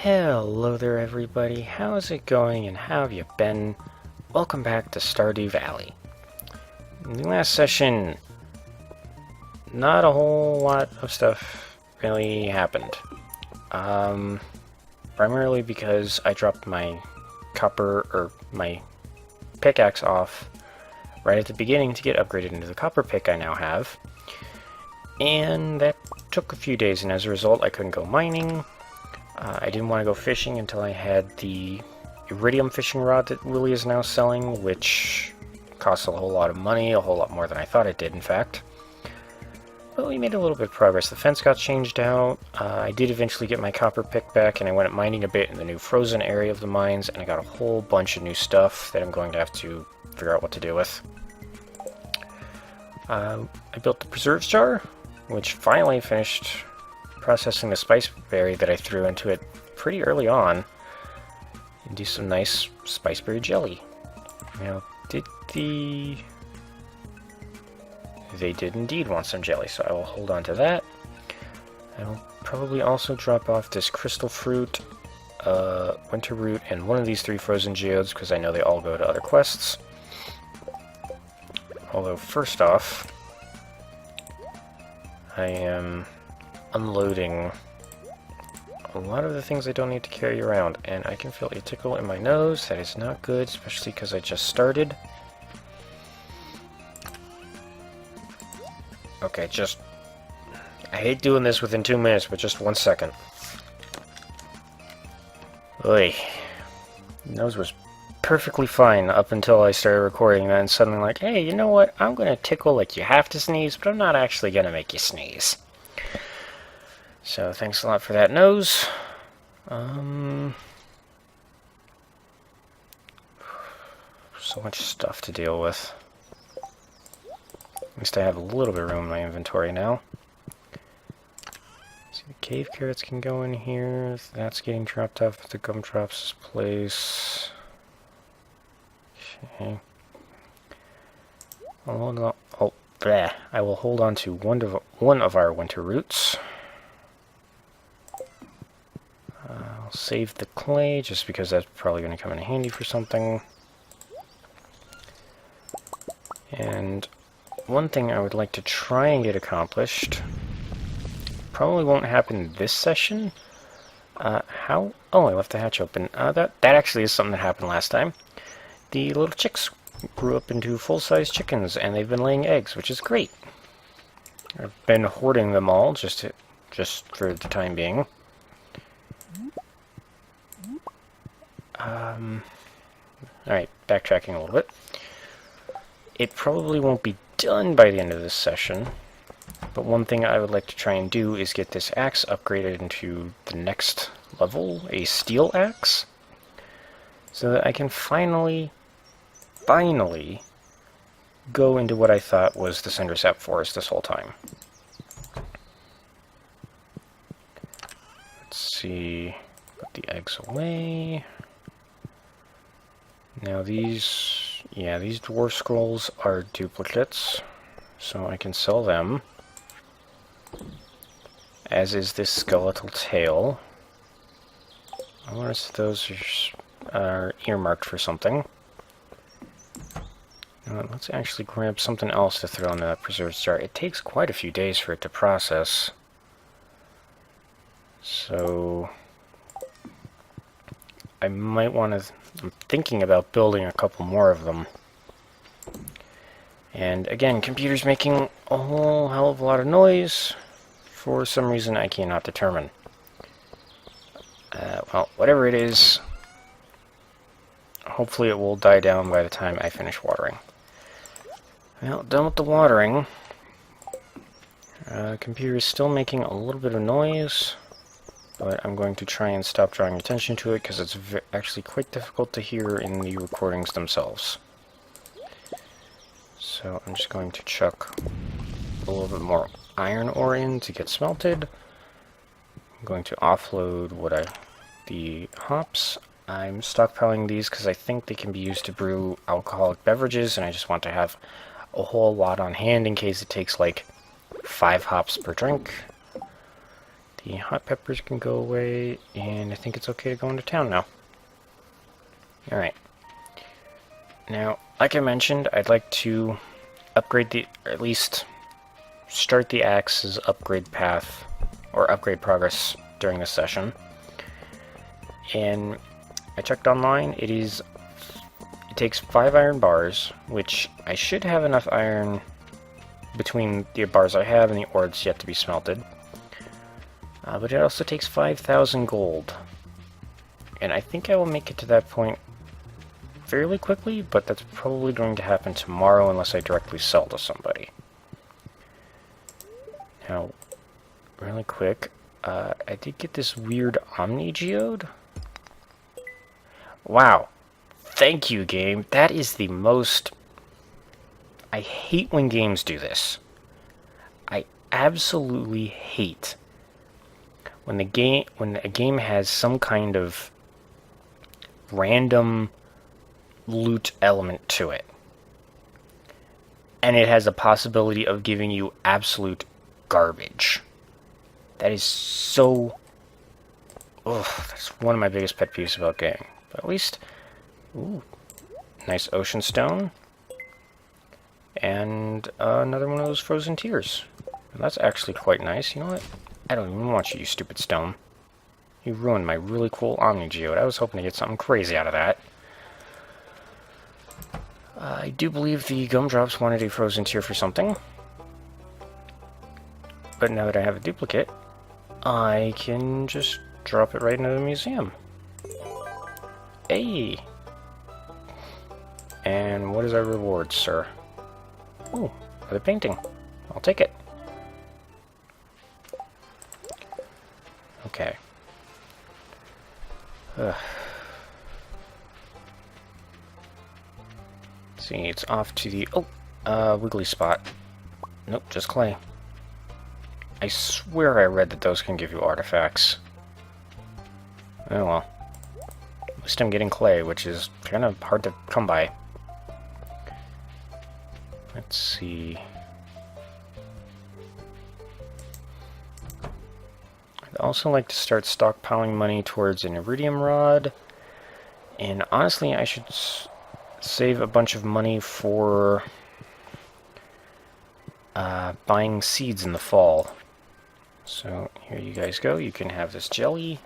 Hello there everybody, how's it going and how have you been? Welcome back to Stardew Valley. In the last session, not a whole lot of stuff really happened. Primarily because I dropped my my pickaxe off right at the beginning to get upgraded into the copper pick I now have. And that took a few days, and as a result I couldn't go mining. I didn't want to go fishing until I had the iridium fishing rod that Willie is now selling, which costs a whole lot of money, a whole lot more than I thought it did, in fact. But we made a little bit of progress. The fence got changed out. I did eventually get my copper pick back, and I went mining a bit in the new frozen area of the mines, and I got a whole bunch of new stuff that I'm going to have to figure out what to do with. I built the preserves jar, which finally finished processing the spice berry that I threw into it pretty early on, and do some nice spiceberry jelly. Now, they did indeed want some jelly, so I will hold on to that. I will probably also drop off this crystal fruit, winter root, and one of these 3 frozen geodes, because I know they all go to other quests. Although, first off, I am unloading a lot of the things I don't need to carry around, and I can feel a tickle in my nose. That is not good, especially because I just started. Okay, I hate doing this within 2 minutes, but just 1 second. Oy. Nose was perfectly fine up until I started recording, and then suddenly like, hey, you know what? I'm gonna tickle like you have to sneeze, but I'm not actually gonna make you sneeze. So, thanks a lot for that, nose. So much stuff to deal with. At least I have a little bit of room in my inventory now. See, the cave carrots can go in here. That's getting dropped off at the gumdrops place. Okay. I'll hold on. Oh, bleh. I will hold on to one of our winter roots. I'll save the clay, just because that's probably going to come in handy for something. And one thing I would like to try and get accomplished, probably won't happen this session. Oh, I left the hatch open. That actually is something that happened last time. The little chicks grew up into full-size chickens, and they've been laying eggs, which is great. I've been hoarding them all, just for the time being. Alright, backtracking a little bit. It probably won't be done by the end of this session, but one thing I would like to try and do is get this axe upgraded into the next level, a steel axe, so that I can finally go into what I thought was the Cindersap Forest this whole time. Let's see, put the eggs away. Now these dwarf scrolls are duplicates, so I can sell them. As is this skeletal tail. Unless those are earmarked for something. Let's actually grab something else to throw in that preserved jar. It takes quite a few days for it to process. So I might want to... I'm thinking about building a couple more of them. And again, computer's making a whole hell of a lot of noise. For some reason I cannot determine. Well, whatever it is, hopefully it will die down by the time I finish watering. Well, done with the watering. Computer is still making a little bit of noise, but I'm going to try and stop drawing attention to it because it's actually quite difficult to hear in the recordings themselves. So I'm just going to chuck a little bit more iron ore in to get smelted. I'm going to offload the hops. I'm stockpiling these because I think they can be used to brew alcoholic beverages, and I just want to have a whole lot on hand in case it takes like 5 hops per drink. The hot peppers can go away, and I think it's okay to go into town now. Alright. Now, like I mentioned, I'd like to upgrade or at least start the axe's upgrade path, or upgrade progress during this session. And I checked online, it takes 5 iron bars, which I should have enough iron between the bars I have and the ore that's yet to be smelted. But it also takes 5,000 gold. And I think I will make it to that point fairly quickly, but that's probably going to happen tomorrow unless I directly sell to somebody. Now, really quick, I did get this weird Omni Geode. Wow. Thank you, game. That is the most... I hate when games do this. I absolutely hate when a game has some kind of random loot element to it. And it has a possibility of giving you absolute garbage. That is so... Ugh, that's one of my biggest pet peeves about gaming. But at least... Ooh, nice ocean stone. And another one of those frozen tears. And that's actually quite nice. You know what? I don't even want you, you stupid stone. You ruined my really cool Omni Geode. I was hoping to get something crazy out of that. I do believe the gumdrops wanted a frozen tear for something. But now that I have a duplicate, I can just drop it right into the museum. Hey! And what is our reward, sir? Ooh, another painting. I'll take it. Okay. See, it's off to the... Oh! Wiggly spot. Nope, just clay. I swear I read that those can give you artifacts. Oh well. At least I'm getting clay, which is kind of hard to come by. Let's see... I'd also like to start stockpiling money towards an iridium rod. And honestly, I should save a bunch of money for buying seeds in the fall. So here you guys go. You can have this jelly.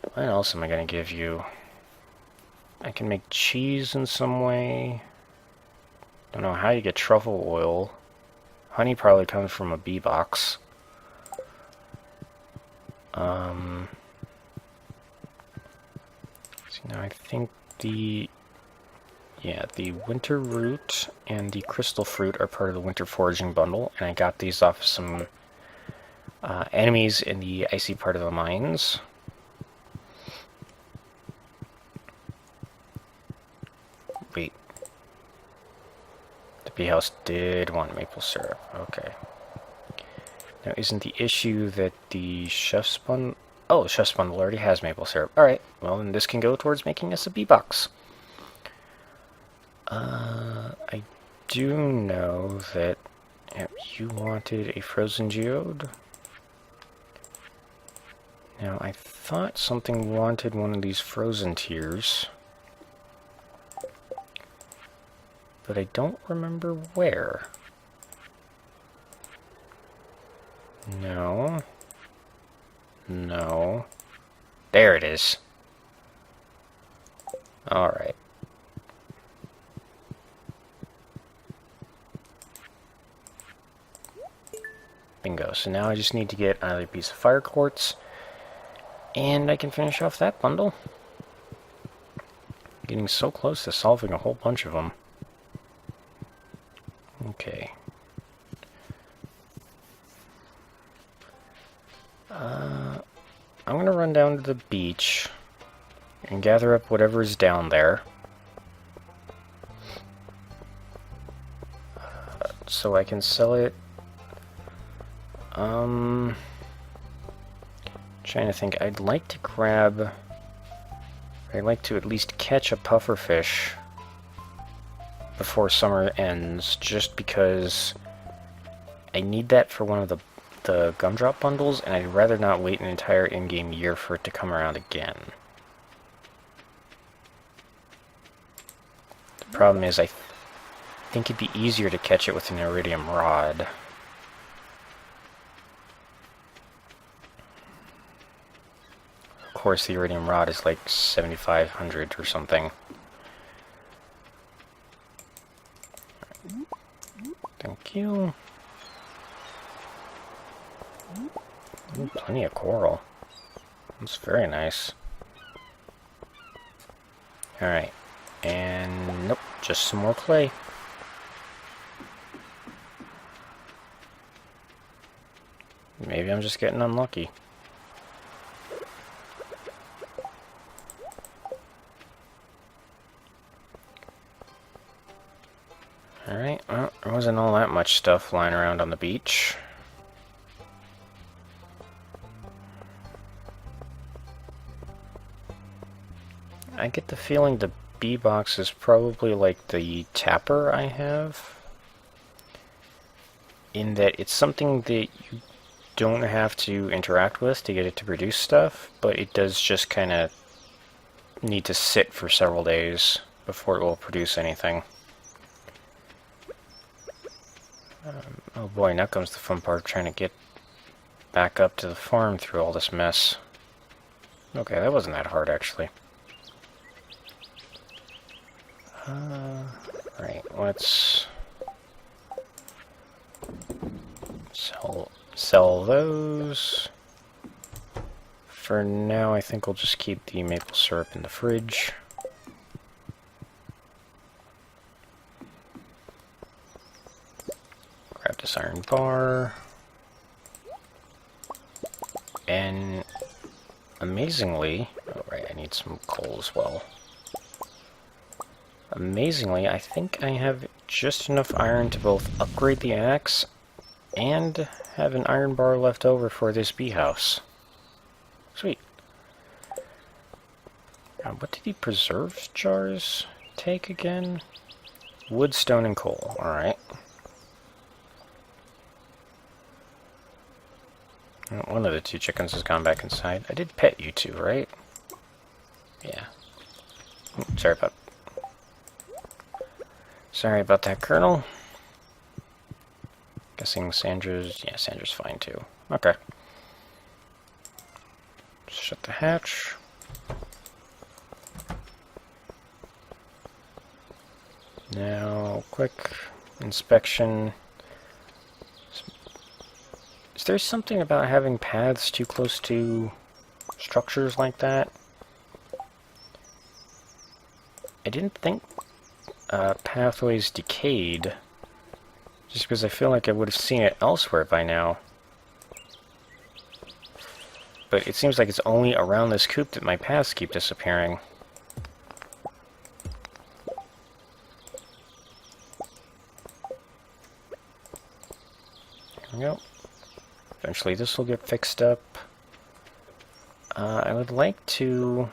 What else am I going to give you? I can make cheese in some way. Don't know how you get truffle oil. Honey probably comes from a bee box. See, now I think the winter root and the crystal fruit are part of the winter foraging bundle, and I got these off some enemies in the icy part of the mines. Wait. The bee house did want maple syrup. Okay. Now, isn't the issue that the chef's bundle... Oh, the chef's bundle already has maple syrup. Alright, well, then this can go towards making us a bee box. I do know that you wanted a frozen geode. Now, I thought something wanted one of these frozen tears. But I don't remember where. No. No. There it is. Alright. Bingo. So now I just need to get another piece of fire quartz, and I can finish off that bundle. Getting so close to solving a whole bunch of them. Okay. I'm going to run down to the beach and gather up whatever is down there. So I can sell it. Trying to think. I'd like to at least catch a pufferfish before summer ends, just because I need that for one of the the gumdrop bundles, and I'd rather not wait an entire in-game year for it to come around again. The problem is I think it'd be easier to catch it with an iridium rod. Of course, the iridium rod is like 7,500 or something. Thank you. Ooh, plenty of coral. That's very nice. Alright. And nope, just some more clay. Maybe I'm just getting unlucky. Alright, well, there wasn't all that much stuff lying around on the beach. I get the feeling the bee box is probably like the tapper I have, in that it's something that you don't have to interact with to get it to produce stuff, but it does just kind of need to sit for several days before it will produce anything. Oh boy, now comes the fun part, trying to get back up to the farm through all this mess. Okay, that wasn't that hard, actually. Right, let's sell those. For now, I think we'll just keep the maple syrup in the fridge. Grab this iron bar. And amazingly, oh right, I need some coal as well. Amazingly, I think I have just enough iron to both upgrade the axe and have an iron bar left over for this bee house. Sweet. What did the preserved jars take again? Wood, stone, and coal. Alright. One of the two chickens has gone back inside. I did pet you two, right? Yeah. Sorry about that, Colonel. Guessing Sandra's... yeah, Sandra's fine too. Okay. Shut the hatch. Now, quick inspection. Is there something about having paths too close to structures like that? I didn't think pathways decayed, just because I feel like I would have seen it elsewhere by now. But it seems like it's only around this coop that my paths keep disappearing. There we go. Eventually this will get fixed up. I would like to...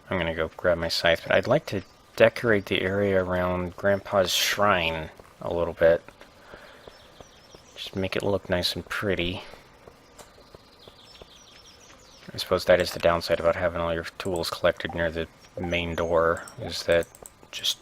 I'm gonna go grab my scythe, but I'd like to decorate the area around Grandpa's shrine a little bit. Just make it look nice and pretty. I suppose that is the downside about having all your tools collected near the main door, is that it just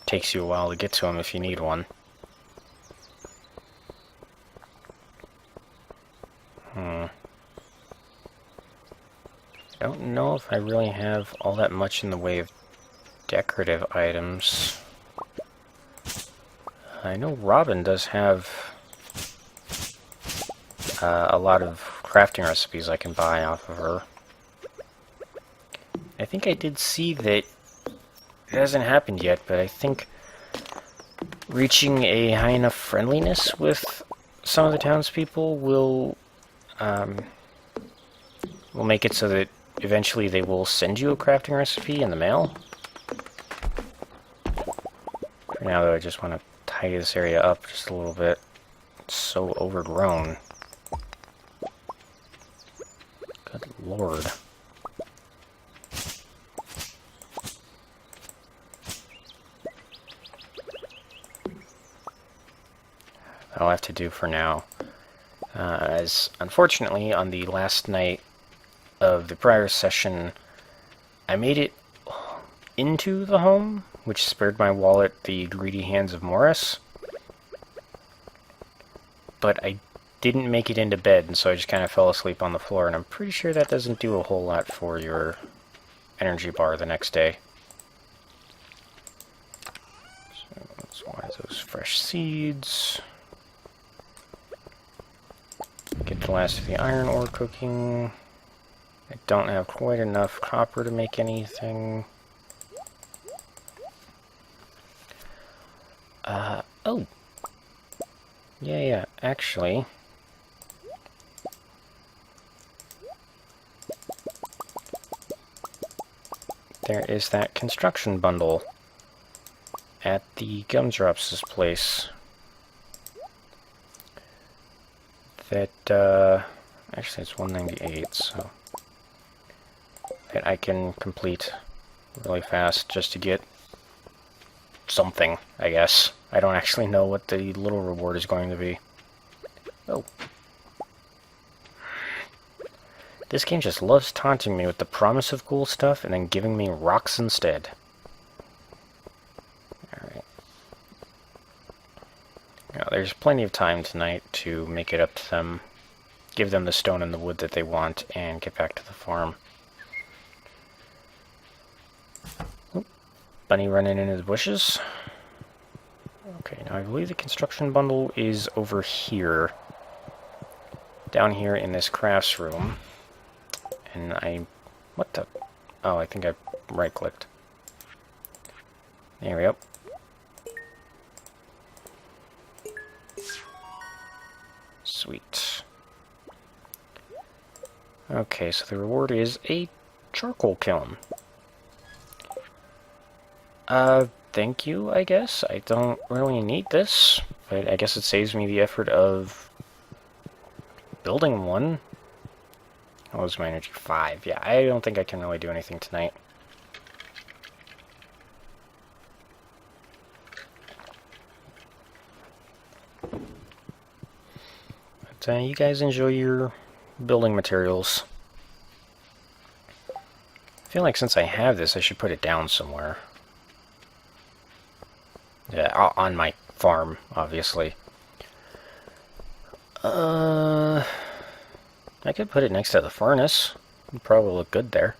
takes you a while to get to them if you need one. I don't know if I really have all that much in the way of decorative items. I know Robin does have a lot of crafting recipes I can buy off of her. I think I did see that it hasn't happened yet, but I think reaching a high enough friendliness with some of the townspeople will make it so that eventually they will send you a crafting recipe in the mail. For now, though, I just want to tidy this area up just a little bit. It's so overgrown. Good lord. That'll have to do for now. As unfortunately, on the last night of the prior session, I made it into the home, which spared my wallet the greedy hands of Morris. But I didn't make it into bed, and so I just kind of fell asleep on the floor, and I'm pretty sure that doesn't do a whole lot for your energy bar the next day. So let's water those fresh seeds. Get the last of the iron ore cooking. I don't have quite enough copper to make anything. Oh! Yeah, actually... there is that construction bundle at the Gumdrops' place. That, actually it's 198, so... that I can complete really fast just to get something, I guess. I don't actually know what the little reward is going to be. Oh. This game just loves taunting me with the promise of cool stuff and then giving me rocks instead. Alright. Now, there's plenty of time tonight to make it up to them, give them the stone and the wood that they want, and get back to the farm. Oop. Bunny running into the bushes. Okay, now I believe the construction bundle is over here. Down here in this crafts room. And what the? Oh, I think I right-clicked. There we go. Sweet. Okay, so the reward is a charcoal kiln. Thank you, I guess. I don't really need this, but I guess it saves me the effort of building one. What was my energy? 5. Yeah, I don't think I can really do anything tonight. But you guys enjoy your building materials. I feel like since I have this, I should put it down somewhere. Yeah, on my farm, obviously. I could put it next to the furnace. It'd probably look good there.